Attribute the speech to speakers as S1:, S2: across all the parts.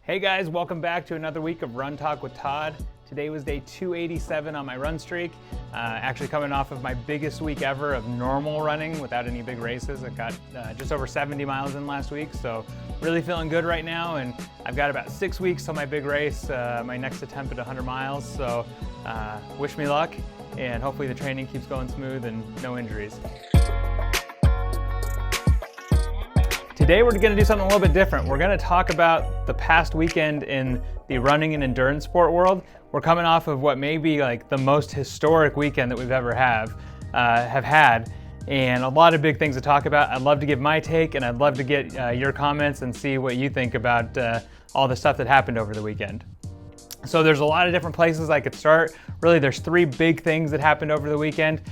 S1: Hey guys, welcome back to another week of Run Talk with Todd. Today was day 287 on my run streak. Actually coming off of my biggest week ever of normal running without any big races. I got just over 70 miles in last week, so really feeling good right now. And I've got about 6 weeks till my big race, my next attempt at 100 miles. So wish me luck, and hopefully the training keeps going smooth and no injuries. Today we're going to do something a little bit different. We're going to talk about the past weekend in the running and endurance sport world. We're coming off of what may be like the most historic weekend that we've ever have had, and a lot of big things to talk about. I'd love to give my take, and I'd love to get your comments and see what you think about all the stuff that happened over the weekend. So there's a lot of different places I could start. Really, there's three big things that happened over the weekend.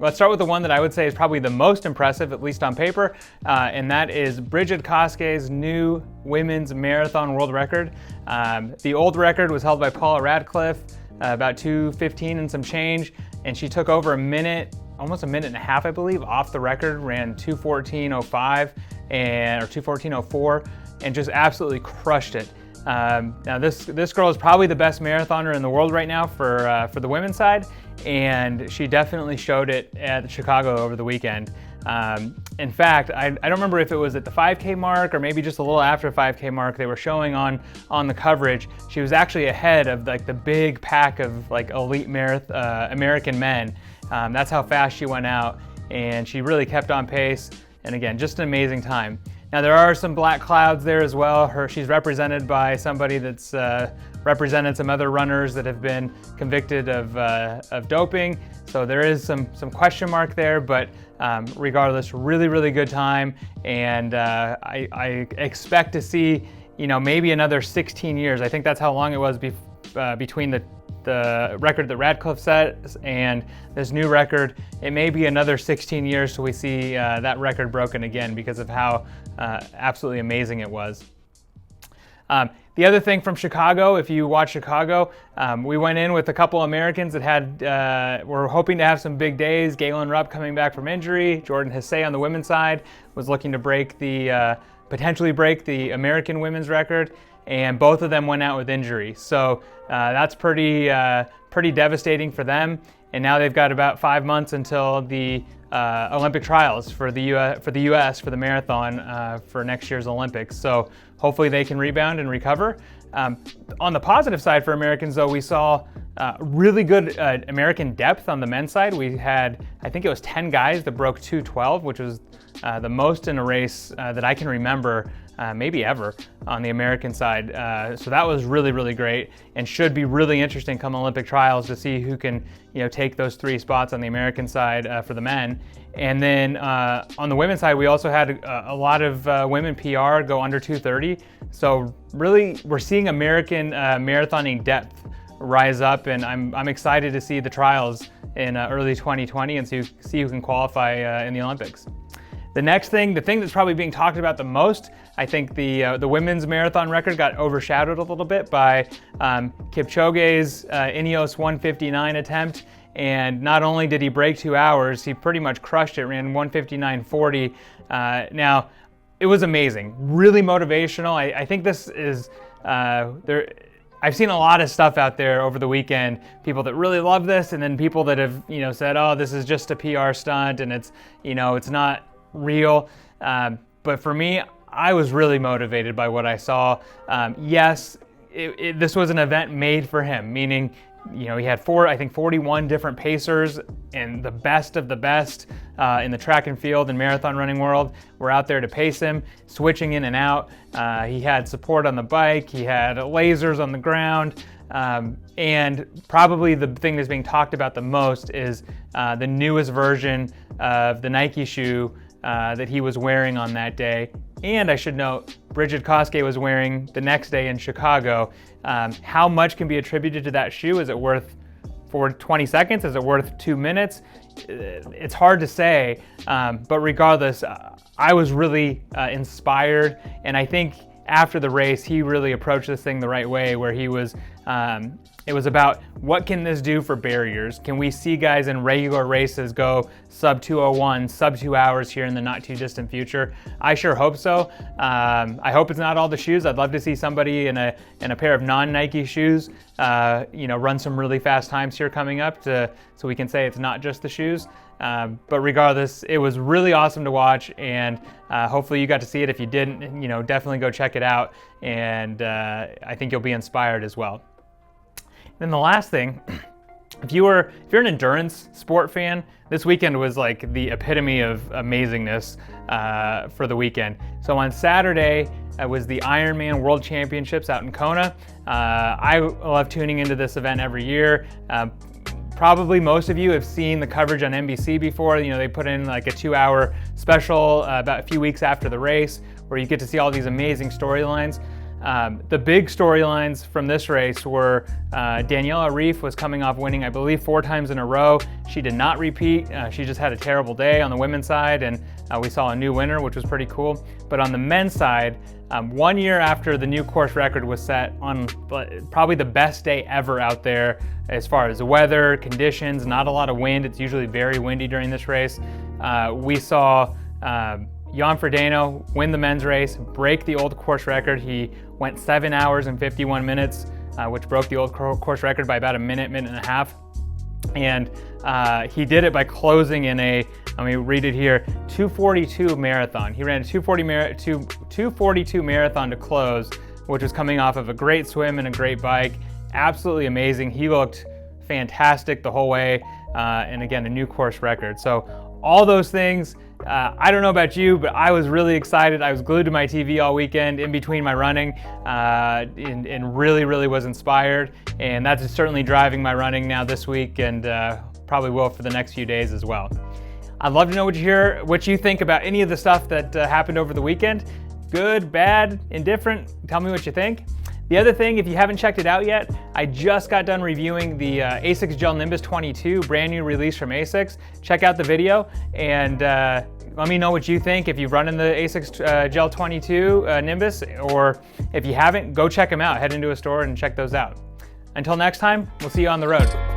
S1: Let's start with the one that I would say is probably the most impressive, at least on paper, and that is Brigid Kosgei's new women's marathon world record. The old record was held by Paula Radcliffe, about 2:15 and some change, and she took over a minute, almost a minute and a half, I believe, off the record, ran 2:14:05 or 2:14:04, and just absolutely crushed it. Now this girl is probably the best marathoner in the world right now for the women's side, and she definitely showed it at Chicago over the weekend. In fact, I don't remember if it was at the 5K mark or maybe just a little after 5K mark. They were showing on the coverage. She was actually ahead of like the big pack of like elite American men. That's how fast she went out, and she really kept on pace. And again, just an amazing time. Now there are some black clouds there as well. She's represented by somebody that's represented some other runners that have been convicted of doping. So there is some question mark there, but regardless, really good time. And I expect to see, maybe another 16 years. I think that's how long it was between the record that Radcliffe set and this new record. It may be another 16 years till we see that record broken again because of how absolutely amazing it was. The other thing from Chicago, if you watch Chicago, we went in with a couple Americans that were hoping to have some big days. Galen Rupp coming back from injury. Jordan Hesse on the women's side was looking to potentially break the American women's record, and both of them went out with injury. So that's pretty devastating for them. And now they've got about 5 months until the Olympic trials for the U.S. for the marathon for next year's Olympics. So hopefully they can rebound and recover. On the positive side for Americans, though, we saw really good American depth on the men's side. We had, I think it was 10 guys that broke 2:12, which was the most in a race that I can remember, maybe ever, on the American side. So that was really great, and should be really interesting come Olympic trials to see who can take those 3 spots on the American side for the men. And then on the women's side, we also had a lot of women PR go under 2:30. So really, we're seeing American marathoning depth rise up, and I'm excited to see the trials in early 2020 and see who can qualify in the Olympics. The next thing, the thing that's probably being talked about the most, I think the women's marathon record got overshadowed a little bit by Kipchoge's Ineos 1:59 attempt. And not only did he break 2 hours, he pretty much crushed it, ran 1:59:40. Now, it was amazing, really motivational. I think this is, I've seen a lot of stuff out there over the weekend, people that really love this, and then people that have, said, oh, this is just a PR stunt and it's, it's not real. But for me, I was really motivated by what I saw. Yes, this was an event made for him, meaning, he had 41 different pacers, and the best of the best in the track and field and marathon running world were out there to pace him, switching in and out. He had support on the bike, he had lasers on the ground, and probably the thing that's being talked about the most is the newest version of the Nike shoe that he was wearing on that day. And I should note, Brigid Kosgei was wearing the next day in Chicago. How much can be attributed to that shoe? Is it worth for 20 seconds? Is it worth 2 minutes? It's hard to say, but regardless, I was really inspired, and I think after the race, he really approached this thing the right way, where he was, it was about what can this do for barriers? Can we see guys in regular races go sub 2:01, sub 2 hours here in the not too distant future? I sure hope so. I hope it's not all the shoes. I'd love to see somebody in a pair of non-Nike shoes, run some really fast times here coming up so we can say it's not just the shoes. But regardless, it was really awesome to watch, and hopefully you got to see it. If you didn't, definitely go check it out, and I think you'll be inspired as well. Then the last thing, if you're an endurance sport fan, this weekend was like the epitome of amazingness for the weekend. So on Saturday was the Ironman World Championships out in Kona. I love tuning into this event every year. Probably most of you have seen the coverage on NBC before. They put in like a 2-hour special about a few weeks after the race, where you get to see all these amazing storylines. The big storylines from this race were Daniela Ryf was coming off winning, I believe, 4 times in a row. She did not repeat. She just had a terrible day on the women's side, and we saw a new winner, which was pretty cool. But on the men's side, 1 year after the new course record was set on probably the best day ever out there as far as weather, conditions, not a lot of wind. It's usually very windy during this race. We saw Jan Frodeno win the men's race, break the old course record. He went 7 hours and 51 minutes, which broke the old course record by about a minute and a half. And he did it by closing in let me read it here, 2:42 marathon. He ran a 2:42 marathon to close, which was coming off of a great swim and a great bike. Absolutely amazing. He looked fantastic the whole way, and again, a new course record. So all those things, I don't know about you, but I was really excited. I was glued to my TV all weekend in between my running, and really, really was inspired. And that's certainly driving my running now this week, and probably will for the next few days as well. I'd love to know what you think about any of the stuff that happened over the weekend. Good, bad, indifferent? Tell me what you think. The other thing, if you haven't checked it out yet, I just got done reviewing the ASICS Gel Nimbus 22, brand new release from ASICS. Check out the video and let me know what you think if you've run in the ASICS Gel 22 Nimbus, or if you haven't, go check them out. Head into a store and check those out. Until next time, we'll see you on the road.